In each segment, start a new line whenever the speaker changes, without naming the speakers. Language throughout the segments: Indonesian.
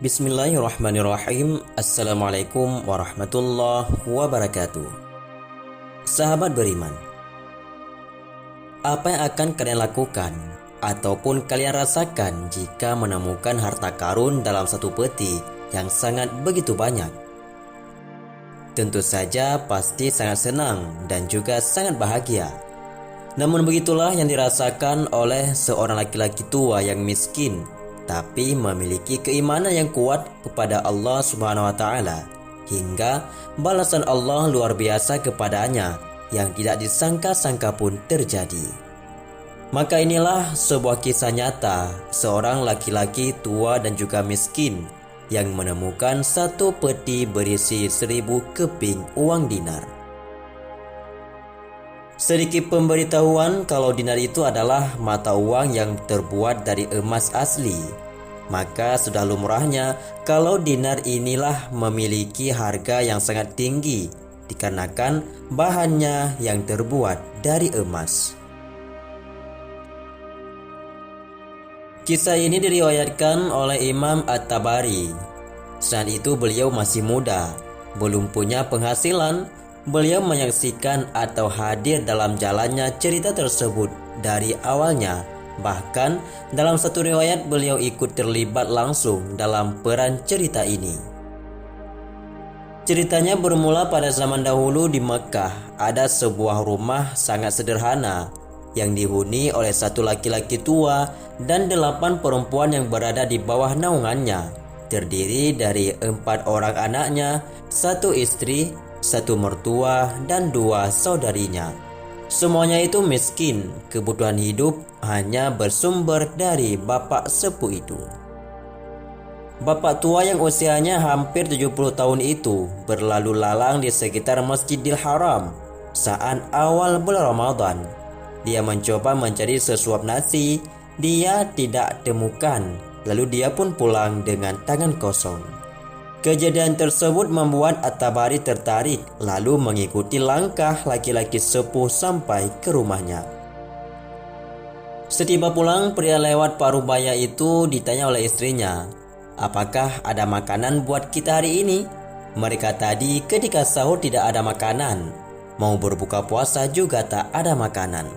Bismillahirrahmanirrahim. Assalamualaikum warahmatullahi wabarakatuh. Sahabat beriman, apa yang akan kalian lakukan ataupun kalian rasakan jika menemukan harta karun dalam satu peti yang sangat begitu banyak? Tentu saja pasti sangat senang dan juga sangat bahagia. Namun begitulah yang dirasakan oleh seorang laki-laki tua yang miskin tapi memiliki keimanan yang kuat kepada Allah Subhanahu wa taala, hingga balasan Allah luar biasa kepadanya yang tidak disangka-sangka pun terjadi. Maka inilah sebuah kisah nyata seorang laki-laki tua dan juga miskin yang menemukan satu peti berisi 1000 keping uang dinar. Sedikit pemberitahuan kalau dinar itu adalah mata uang yang terbuat dari emas asli. Maka sudah lumrahnya kalau dinar inilah memiliki harga yang sangat tinggi dikarenakan bahannya yang terbuat dari emas. Kisah ini diriwayatkan oleh Imam At-Tabari. Saat itu beliau masih muda, belum punya penghasilan. Beliau menyaksikan atau hadir dalam jalannya cerita tersebut dari awalnya. Bahkan dalam satu riwayat beliau ikut terlibat langsung dalam peran cerita ini. Ceritanya bermula pada zaman dahulu di Mekah. Ada sebuah rumah sangat sederhana yang dihuni oleh satu laki-laki tua dan 8 perempuan yang berada di bawah naungannya. Terdiri dari 4 orang anaknya, 1 istri, 1 mertua, dan 2 saudarinya. Semuanya itu miskin, kebutuhan hidup hanya bersumber dari bapak sepuh itu. Bapak tua yang usianya hampir 70 tahun itu berlalu lalang di sekitar Masjidil Haram saat awal bulan Ramadan. Dia mencoba mencari sesuap nasi, dia tidak temukan, lalu dia pun pulang dengan tangan kosong. Kejadian tersebut membuat At-Tabari tertarik lalu mengikuti langkah laki-laki sepuh sampai ke rumahnya. Setiba pulang, pria lewat parubaya itu ditanya oleh istrinya, "Apakah ada makanan buat kita hari ini?" Mereka tadi ketika sahur tidak ada makanan, mau berbuka puasa juga tak ada makanan.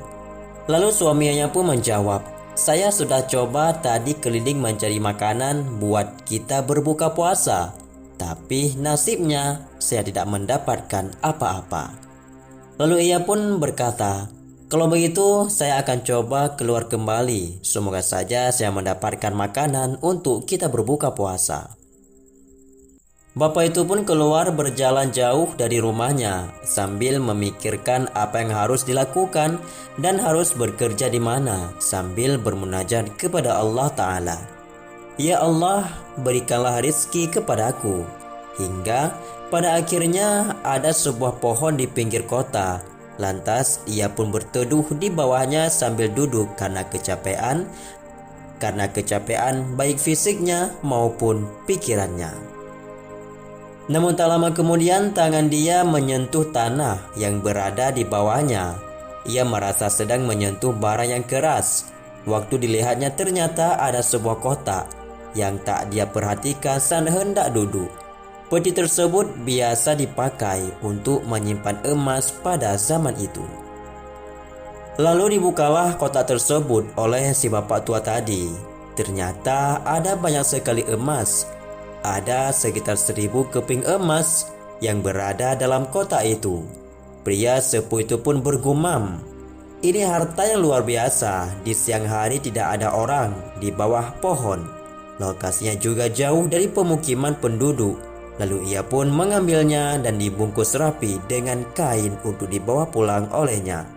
Lalu suaminya pun menjawab, "Saya sudah coba tadi keliling mencari makanan buat kita berbuka puasa. Tapi nasibnya saya tidak mendapatkan apa-apa." Lalu ia pun berkata, "Kalau begitu saya akan coba keluar kembali. Semoga saja saya mendapatkan makanan untuk kita berbuka puasa." Bapak itu pun keluar berjalan jauh dari rumahnya sambil memikirkan apa yang harus dilakukan dan harus bekerja di mana, sambil bermunajat kepada Allah Ta'ala. "Ya Allah, berikanlah rizki kepadaku." Hingga pada akhirnya ada sebuah pohon di pinggir kota. Lantas ia pun berteduh di bawahnya sambil duduk karena kecapean baik fisiknya maupun pikirannya. Namun tak lama kemudian tangan dia menyentuh tanah yang berada di bawahnya. Ia merasa sedang menyentuh barang yang keras. Waktu dilihatnya ternyata ada sebuah kotak yang tak dia perhatikan saat hendak duduk. Peti tersebut biasa dipakai untuk menyimpan emas pada zaman itu. Lalu dibukalah kotak tersebut oleh si bapak tua tadi. Ternyata ada banyak sekali emas. Ada sekitar 1000 keping emas yang berada dalam kotak itu. Pria sepuh itu pun bergumam, "Ini harta yang luar biasa. Di siang hari tidak ada orang di bawah pohon. Lokasinya juga jauh dari pemukiman penduduk." Lalu ia pun mengambilnya dan dibungkus rapi dengan kain untuk dibawa pulang olehnya.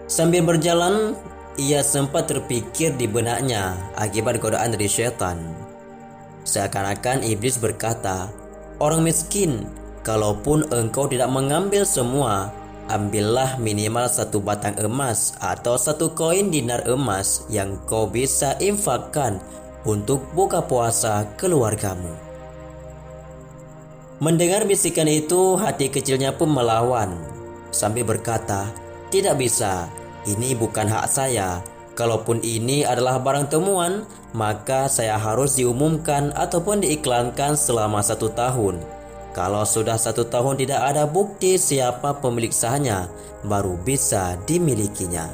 Sambil berjalan, ia sempat terpikir di benaknya akibat godaan dari syaitan. Seakan-akan iblis berkata, "Orang miskin, kalaupun engkau tidak mengambil semua, ambillah minimal 1 batang emas atau 1 koin dinar emas yang kau bisa infakkan untuk buka puasa keluargamu." Mendengar bisikan itu, hati kecilnya pun melawan sambil berkata, "Tidak bisa, ini bukan hak saya. Kalaupun ini adalah barang temuan, maka saya harus diumumkan ataupun diiklankan selama 1 tahun. Kalau sudah 1 tahun tidak ada bukti siapa pemilik sahnya, baru bisa dimilikinya.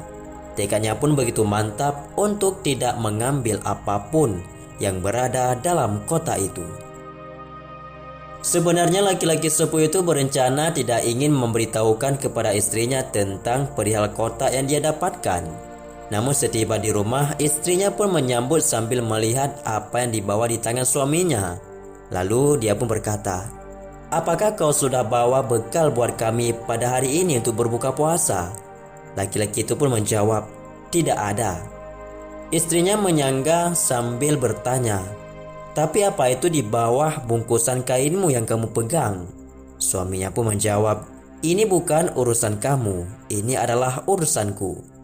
Tekadnya pun begitu mantap untuk tidak mengambil apapun yang berada dalam kota itu. Sebenarnya laki-laki sepuh itu berencana tidak ingin memberitahukan kepada istrinya tentang perihal kota yang dia dapatkan. Namun setiba di rumah, istrinya pun menyambut sambil melihat apa yang dibawa di tangan suaminya. Lalu dia pun berkata, "Apakah kau sudah bawa bekal buat kami pada hari ini untuk berbuka puasa?" Laki-laki itu pun menjawab, "Tidak ada." Istrinya menyanggah sambil bertanya, "Tapi apa itu di bawah bungkusan kainmu yang kamu pegang?" Suaminya pun menjawab, "Ini bukan urusan kamu, ini adalah urusanku."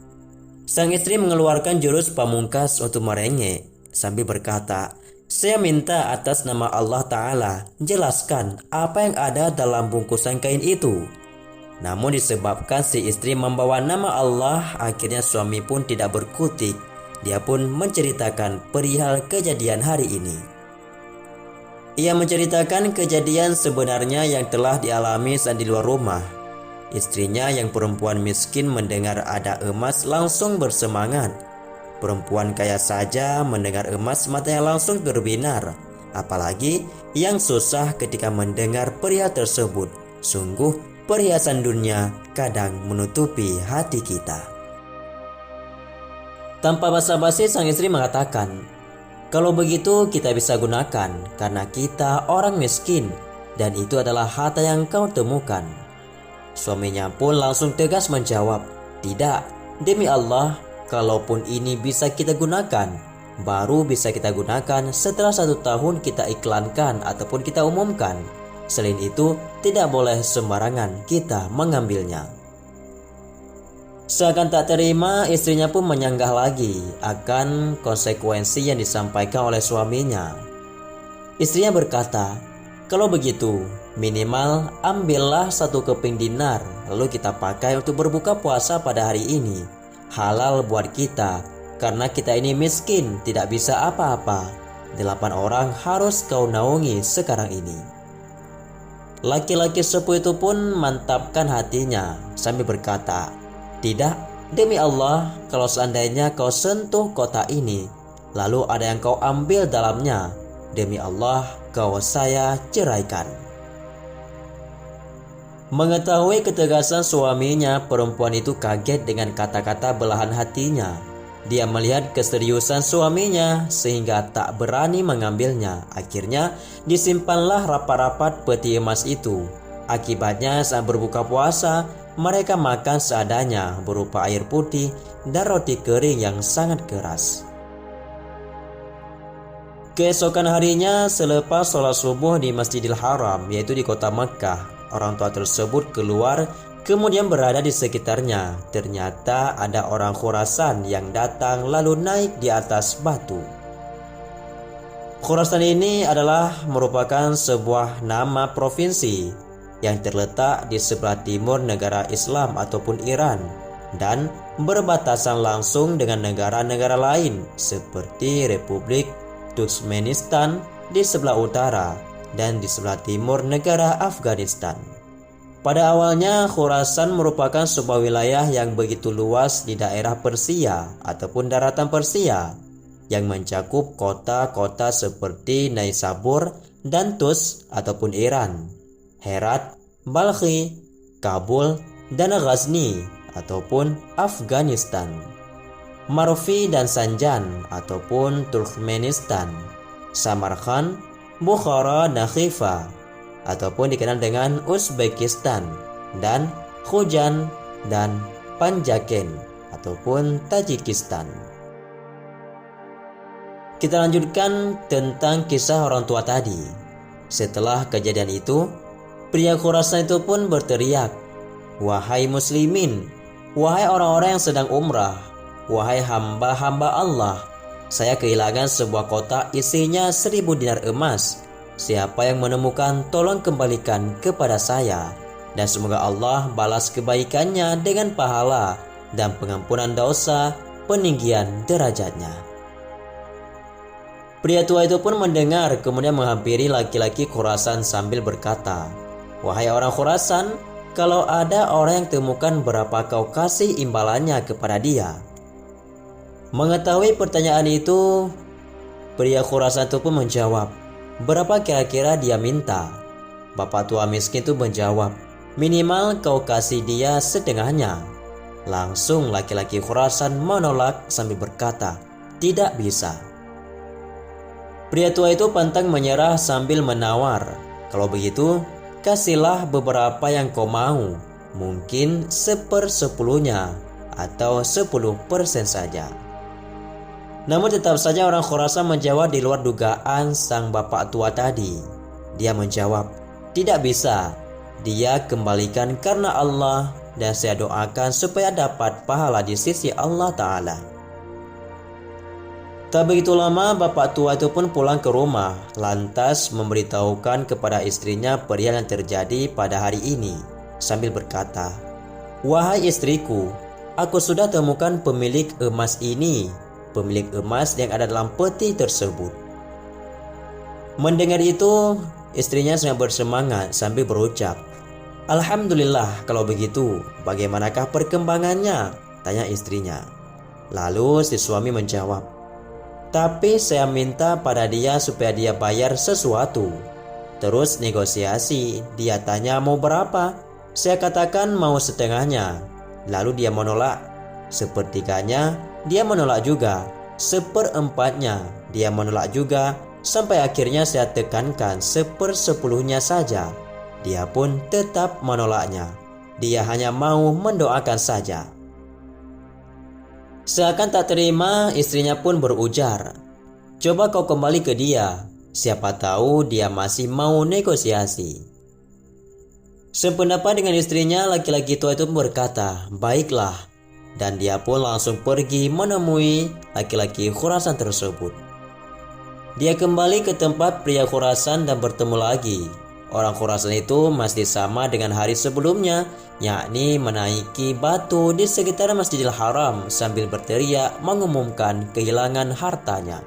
Sang istri mengeluarkan jurus pamungkas untuk merengek sambil berkata, "Saya minta atas nama Allah Ta'ala, jelaskan apa yang ada dalam bungkusan kain itu." Namun disebabkan si istri membawa nama Allah, akhirnya suami pun tidak berkutik. Dia pun menceritakan perihal kejadian hari ini. Ia menceritakan kejadian sebenarnya yang telah dialami saat di luar rumah. Istrinya yang perempuan miskin mendengar ada emas langsung bersemangat. Perempuan kaya saja mendengar emas matanya langsung berbinar. Apalagi yang susah ketika mendengar perihal tersebut. Sungguh perhiasan dunia kadang menutupi hati kita. Tanpa basa-basi sang istri mengatakan, "Kalau begitu kita bisa gunakan karena kita orang miskin dan itu adalah harta yang kau temukan." Suaminya pun langsung tegas menjawab, "Tidak, demi Allah, kalaupun ini bisa kita gunakan, baru bisa kita gunakan setelah 1 tahun kita iklankan ataupun kita umumkan. Selain itu, tidak boleh sembarangan kita mengambilnya." Seakan tak terima, istrinya pun menyanggah lagi akan konsekuensi yang disampaikan oleh suaminya. Istrinya berkata, "Kalau begitu, minimal ambillah 1 keping dinar lalu kita pakai untuk berbuka puasa pada hari ini. Halal buat kita karena kita ini miskin, tidak bisa apa-apa. 8 orang harus kau naungi sekarang ini." Laki-laki sepuh itu pun mantapkan hatinya sambil berkata, "Tidak, demi Allah, kalau seandainya kau sentuh kota ini lalu ada yang kau ambil dalamnya, demi Allah kau saya ceraikan." Mengetahui ketegasan suaminya, perempuan itu kaget dengan kata-kata belahan hatinya. Dia melihat keseriusan suaminya sehingga tak berani mengambilnya. Akhirnya disimpanlah rapat-rapat peti emas itu. Akibatnya saat berbuka puasa, mereka makan seadanya berupa air putih dan roti kering yang sangat keras. Keesokan harinya selepas sholat subuh di Masjidil Haram, yaitu di kota Mekkah, orang tua tersebut keluar kemudian berada di sekitarnya. Ternyata ada orang Khurasan yang datang lalu naik di atas batu. Khurasan ini adalah merupakan sebuah nama provinsi yang terletak di sebelah timur negara Islam ataupun Iran dan berbatasan langsung dengan negara-negara lain seperti Republik Turkmenistan di sebelah utara dan di sebelah timur negara Afghanistan. Pada awalnya Khurasan merupakan sebuah wilayah yang begitu luas di daerah Persia ataupun daratan Persia yang mencakup kota-kota seperti Naisabur dan Tus ataupun Iran, Herat, Balkhi, Kabul, dan Ghazni ataupun Afghanistan, Marfi dan Sanjan ataupun Turkmenistan, Samarkand, Bukhara dan Khiva ataupun dikenal dengan Uzbekistan, dan Khojan dan Panjaken ataupun Tajikistan. Kita lanjutkan tentang kisah orang tua tadi. Setelah kejadian itu, pria Khurasan itu pun berteriak, "Wahai muslimin, wahai orang-orang yang sedang umrah, wahai hamba-hamba Allah, saya kehilangan sebuah kotak isinya 1000 dinar emas. Siapa yang menemukan, tolong kembalikan kepada saya, dan semoga Allah balas kebaikannya dengan pahala dan pengampunan dosa peninggian derajatnya. Pria tua itu pun mendengar, kemudian menghampiri laki-laki Khurasan sambil berkata, "Wahai orang Khurasan, kalau ada orang yang temukan, berapa kau kasih imbalannya kepada dia?" Mengetahui pertanyaan itu, pria Khurasan itu pun menjawab, "Berapa kira-kira dia minta?" Bapak tua miskin itu menjawab, "Minimal kau kasih dia setengahnya." Langsung laki-laki Khurasan menolak sambil berkata, "Tidak bisa." Pria tua itu pantang menyerah sambil menawar, "Kalau begitu, kasihlah beberapa yang kau mau, mungkin 1/10-nya atau 10% saja." Namun tetap saja orang Khurasan menjawab di luar dugaan sang bapak tua tadi. Dia menjawab, "Tidak bisa, dia kembalikan karena Allah dan saya doakan supaya dapat pahala di sisi Allah Ta'ala." Tak begitu lama bapak tua itu pun pulang ke rumah, lantas memberitahukan kepada istrinya perihal yang terjadi pada hari ini sambil berkata, "Wahai istriku, aku sudah temukan pemilik emas ini, pemilik emas yang ada dalam peti tersebut." Mendengar itu, istrinya sangat bersemangat sambil berucap, "Alhamdulillah, kalau begitu bagaimanakah perkembangannya?" tanya istrinya. Lalu si suami menjawab, "Tapi saya minta pada dia supaya dia bayar sesuatu." Terus negosiasi, dia tanya mau berapa. Saya katakan mau setengahnya. Lalu dia menolak. Sepertiganya dia menolak juga. 1/4-nya dia menolak juga. Sampai akhirnya saya tekankan 1/10-nya saja. Dia pun tetap menolaknya. Dia hanya mau mendoakan saja. Seakan tak terima, istrinya pun berujar, "Coba kau kembali ke dia. Siapa tahu dia masih mau negosiasi." Sependapat dengan istrinya, laki-laki tua itu berkata, "Baiklah." Dan dia pun langsung pergi menemui laki-laki Khurasan tersebut. Dia kembali ke tempat pria Khurasan dan bertemu lagi. Orang Khurasan itu masih sama dengan hari sebelumnya, yakni menaiki batu di sekitar Masjidil Haram sambil berteriak mengumumkan kehilangan hartanya.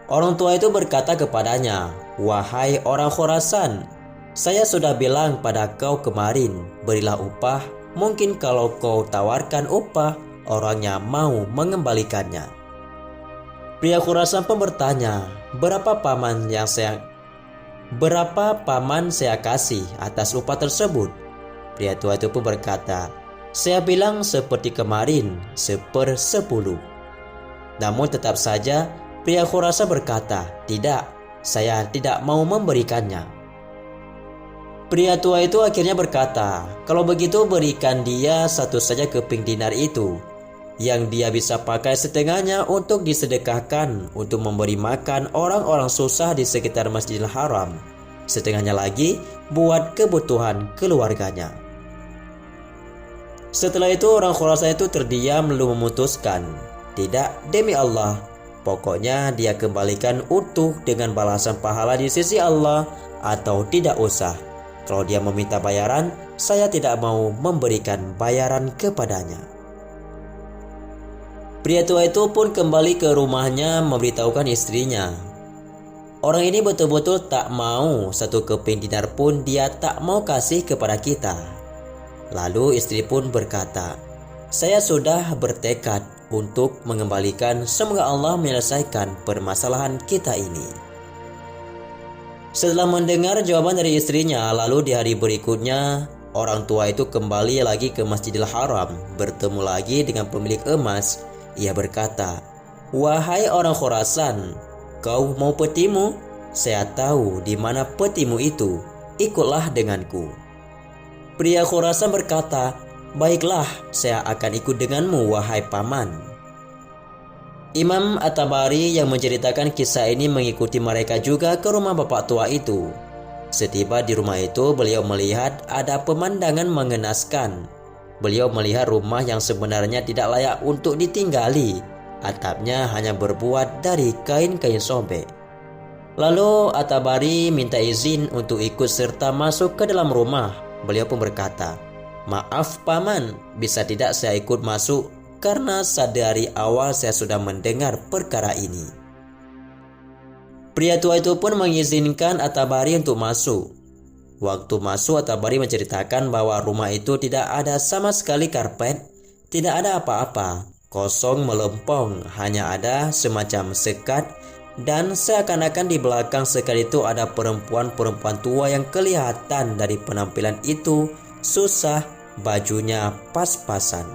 Orang tua itu berkata kepadanya, "Wahai orang Khurasan, saya sudah bilang pada kau kemarin, berilah upah. Mungkin kalau kau tawarkan upah, orangnya mau mengembalikannya." Pria Khurasan pun bertanya, Berapa paman saya kasih atas upah tersebut?" Pria tua itu pun berkata, "Saya bilang seperti kemarin, 1/10." Namun tetap saja pria Khurasan berkata, "Tidak, saya tidak mau memberikannya." Pria tua itu akhirnya berkata, "Kalau begitu berikan dia satu saja keping dinar itu, yang dia bisa pakai setengahnya untuk disedekahkan untuk memberi makan orang-orang susah di sekitar Masjidil Haram. Setengahnya lagi buat kebutuhan keluarganya." Setelah itu orang Khurasan itu terdiam lalu memutuskan, "Tidak, demi Allah, pokoknya dia kembalikan utuh dengan balasan pahala di sisi Allah atau tidak usah. Kalau dia meminta bayaran, saya tidak mau memberikan bayaran kepadanya." Pria tua itu pun kembali ke rumahnya memberitahukan istrinya. Orang ini betul-betul tak mau, satu keping dinar pun dia tak mau kasih kepada kita. Lalu istri pun berkata, "Saya sudah bertekad untuk mengembalikan, semoga Allah menyelesaikan permasalahan kita ini." Setelah mendengar jawaban dari istrinya, lalu di hari berikutnya, orang tua itu kembali lagi ke Masjidil Haram, bertemu lagi dengan pemilik emas. Ia berkata, "Wahai orang Khurasan, kau mau petimu? Saya tahu di mana petimu itu. Ikutlah denganku." Pria Khurasan berkata, "Baiklah, saya akan ikut denganmu, wahai paman." Imam At-Tabari yang menceritakan kisah ini mengikuti mereka juga ke rumah bapak tua itu. Setiba di rumah itu, beliau melihat ada pemandangan mengenaskan. Beliau melihat rumah yang sebenarnya tidak layak untuk ditinggali. Atapnya hanya berbuat dari kain-kain sobek. Lalu At-Tabari minta izin untuk ikut serta masuk ke dalam rumah. Beliau pun berkata, "Maaf paman, bisa tidak saya ikut masuk?" karena sadari awal saya sudah mendengar perkara ini." Pria tua itu pun mengizinkan At-Tabari untuk masuk. Waktu masuk, At-Tabari menceritakan bahwa rumah itu tidak ada sama sekali karpet, tidak ada apa-apa, kosong melempong, hanya ada semacam sekat, dan seakan-akan di belakang sekat itu ada perempuan-perempuan tua yang kelihatan dari penampilan itu susah, bajunya pas-pasan.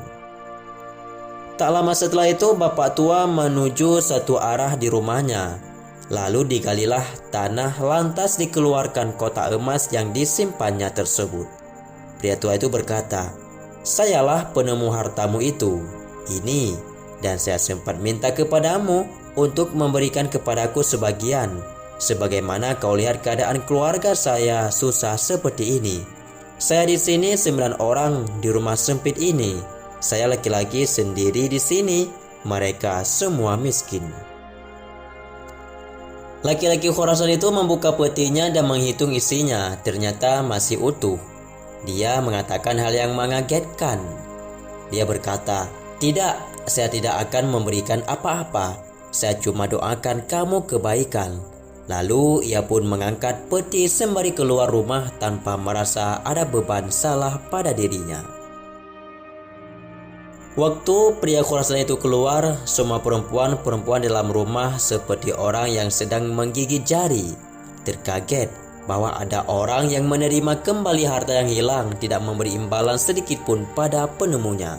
Tak lama setelah itu, bapak tua menuju satu arah di rumahnya. Lalu digalilah tanah, lantas dikeluarkan kotak emas yang disimpannya tersebut. Pria tua itu berkata, "Sayalah penemu hartamu itu. Ini, dan saya sempat minta kepadamu untuk memberikan kepadaku sebagian. Sebagaimana kau lihat keadaan keluarga saya susah seperti ini. Saya di sini 9 orang di rumah sempit ini. Saya laki-laki sendiri di sini. Mereka semua miskin." Laki-laki Khurasan itu membuka petinya dan menghitung isinya. Ternyata masih utuh. Dia mengatakan hal yang mengagetkan. Dia berkata, "Tidak, saya tidak akan memberikan apa-apa. Saya cuma doakan kamu kebaikan." Lalu ia pun mengangkat peti sembari keluar rumah tanpa merasa ada beban salah pada dirinya. Waktu pria Khurasan itu keluar, semua perempuan-perempuan dalam rumah seperti orang yang sedang menggigit jari, terkaget bahwa ada orang yang menerima kembali harta yang hilang, tidak memberi imbalan sedikit pun pada penemunya.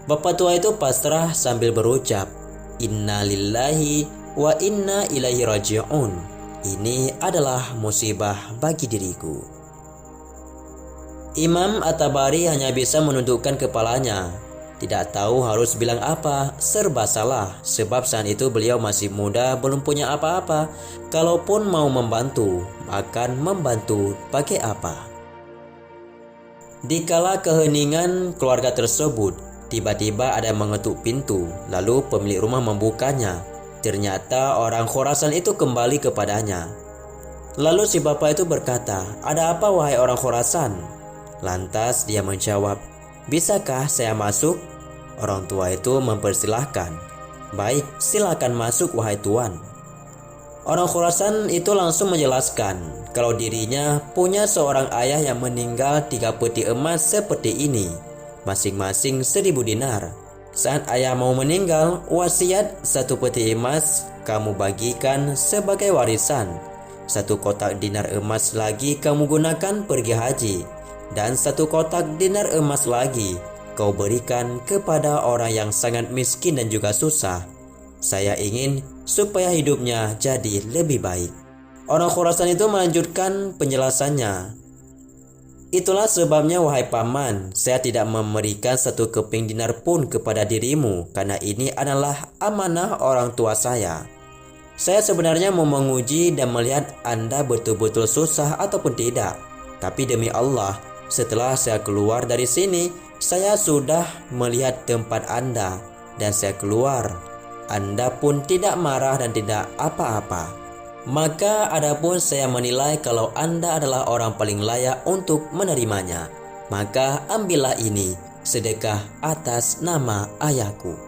Bapak tua itu pasrah sambil berucap, "Inna lillahi wa inna ilaihi raji'un. Ini adalah musibah bagi diriku." Imam At-Tabari hanya bisa menundukkan kepalanya. Tidak tahu harus bilang apa, serba salah, sebab saat itu beliau masih muda, belum punya apa-apa. Kalaupun mau membantu, akan membantu pakai apa? Dikala keheningan keluarga tersebut, tiba-tiba ada yang mengetuk pintu, lalu pemilik rumah membukanya. Ternyata orang Khurasan itu kembali kepadanya. Lalu si bapak itu berkata, "Ada apa wahai orang Khurasan?" Lantas dia menjawab, "Bisakah saya masuk?" Orang tua itu mempersilahkan. "Baik, silakan masuk wahai tuan." Orang Khurasan itu langsung menjelaskan kalau dirinya punya seorang ayah yang meninggal 3 peti emas seperti ini, masing-masing 1000 dinar. Saat ayah mau meninggal, wasiat 1 peti emas kamu bagikan sebagai warisan. 1 kotak dinar emas lagi kamu gunakan pergi haji. Dan 1 kotak dinar emas lagi kau berikan kepada orang yang sangat miskin dan juga susah. Saya ingin supaya hidupnya jadi lebih baik." Orang Khurasan itu melanjutkan penjelasannya. "Itulah sebabnya wahai paman, saya tidak memberikan 1 keping dinar pun kepada dirimu, karena ini adalah amanah orang tua saya. Saya sebenarnya mau menguji dan melihat Anda betul-betul susah ataupun tidak. Tapi demi Allah, setelah saya keluar dari sini, saya sudah melihat tempat Anda dan saya keluar. Anda pun tidak marah dan tidak apa-apa. Maka adapun saya menilai kalau Anda adalah orang paling layak untuk menerimanya, maka ambillah ini sedekah atas nama ayahku."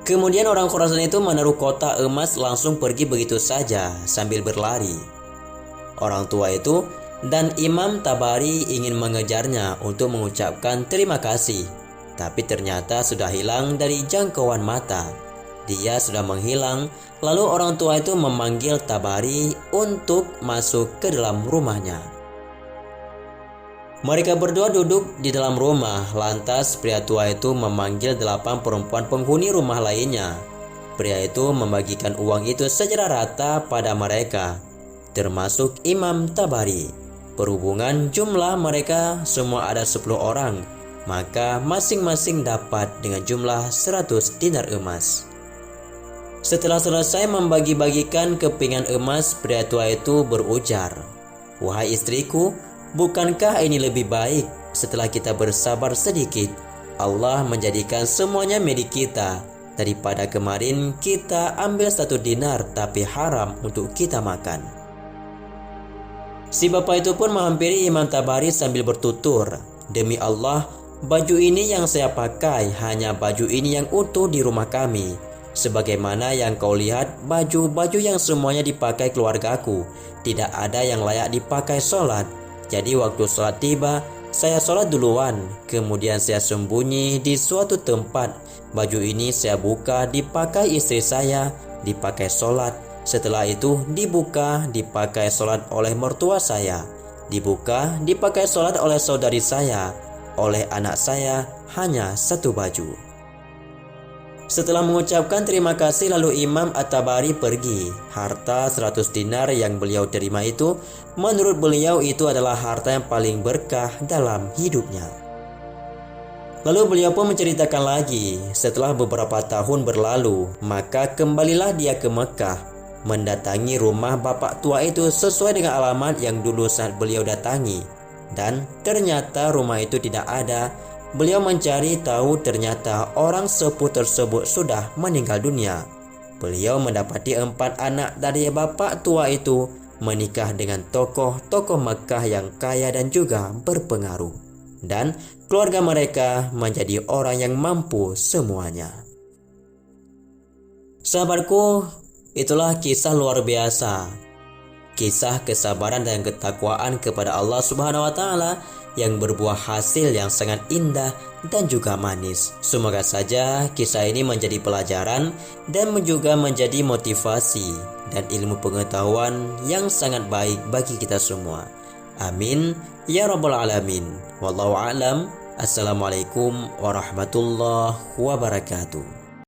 Kemudian orang Khurasan itu menaruh kotak emas langsung pergi begitu saja sambil berlari. Orang tua itu dan Imam Tabari ingin mengejarnya untuk mengucapkan terima kasih, tapi ternyata sudah hilang dari jangkauan mata. Dia sudah menghilang. Lalu orang tua itu memanggil Tabari untuk masuk ke dalam rumahnya. Mereka berdua duduk di dalam rumah. Lantas pria tua itu memanggil 8 perempuan penghuni rumah lainnya. Pria itu membagikan uang itu secara rata pada mereka, termasuk Imam Tabari. Berhubungan jumlah mereka semua ada 10 orang, maka masing-masing dapat dengan jumlah 100 dinar emas. Setelah selesai membagi-bagikan kepingan emas, pria tua itu berujar, "Wahai istriku, bukankah ini lebih baik setelah kita bersabar sedikit, Allah menjadikan semuanya milik kita, daripada kemarin kita ambil 1 dinar tapi haram untuk kita makan?" Si bapak itu pun menghampiri Imam Tabari sambil bertutur, "Demi Allah, Baju ini yang saya pakai hanya baju ini yang utuh di rumah kami. Sebagaimana yang kau lihat, baju-baju yang semuanya dipakai keluargaku, tidak ada yang layak dipakai sholat. Jadi waktu sholat tiba, saya sholat duluan, kemudian saya sembunyi di suatu tempat. Baju ini saya buka, dipakai istri saya, dipakai sholat. Setelah itu dibuka, dipakai sholat oleh mertua saya. Dibuka, dipakai sholat oleh saudari saya. Oleh anak saya, hanya satu baju. Setelah mengucapkan terima kasih, lalu Imam At-Tabari pergi. Harta 100 dinar yang beliau terima itu, menurut beliau itu adalah harta yang paling berkah dalam hidupnya. Lalu beliau pun menceritakan lagi, setelah beberapa tahun berlalu, maka kembalilah dia ke Mekah, mendatangi rumah bapak tua itu sesuai dengan alamat yang dulu saat beliau datangi. Dan ternyata rumah itu tidak ada. Beliau mencari tahu ternyata orang sepuh tersebut sudah meninggal dunia. Beliau mendapati 4 anak dari bapak tua itu menikah dengan tokoh-tokoh Mekah yang kaya dan juga berpengaruh. Dan keluarga mereka menjadi orang yang mampu semuanya. Sahabatku, itulah kisah luar biasa. Kisah kesabaran dan ketakwaan kepada Allah Subhanahu wa taala yang berbuah hasil yang sangat indah dan juga manis. Semoga saja kisah ini menjadi pelajaran dan juga menjadi motivasi dan ilmu pengetahuan yang sangat baik bagi kita semua. Amin ya rabbal alamin. Wallahu a'lam. Assalamualaikum warahmatullahi wabarakatuh.